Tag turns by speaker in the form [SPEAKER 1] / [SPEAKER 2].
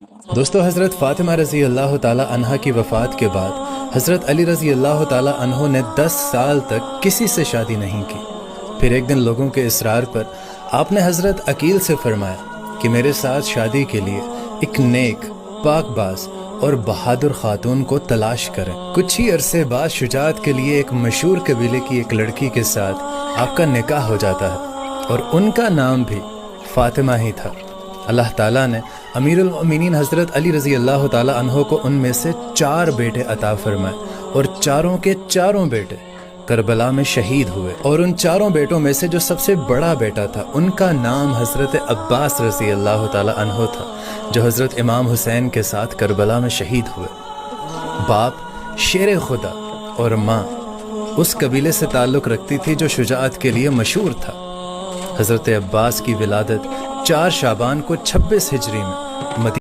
[SPEAKER 1] दोस्तों, हज़रत फ़ातिमा रज़ी अल्लाह ताला अन्हा की वफ़ात के बाद हज़रत अली रज़ी अल्लाह ताला अन्हो ने 10 साल तक किसी से शादी नहीं की। फिर एक दिन लोगों के इसरार पर आपने हज़रत अकील से फरमाया कि मेरे साथ शादी के लिए एक नेक, पाकबाज और बहादुर खातून को तलाश करें। कुछ ही अरसे बाद शुजाअत के लिए एक मशहूर कबीले की एक लड़की के साथ आपका निकाह हो जाता है और उनका नाम भी फ़ातिमा ही था। अल्लाह ताला ने अमीरुल मोमिनीन हज़रत अली रज़ी अल्लाह ताला अन्हो को उनमें से 4 बेटे अता फरमाए और चारों के चारों बेटे करबला में शहीद हुए। और उन चारों बेटों में से जो सबसे बड़ा बेटा था उनका नाम हज़रत अब्बास रज़ी अल्लाह ताला अन्हो था, जो हज़रत इमाम हुसैन के साथ करबला में शहीद हुए। बाप शेर खुदा और माँ उस कबीले से ताल्लुक़ रखती थी जो शुजाअत के लिए मशहूर था। हज़रत अब्बास की विलादत 4 शाबान को 26 हिजरी में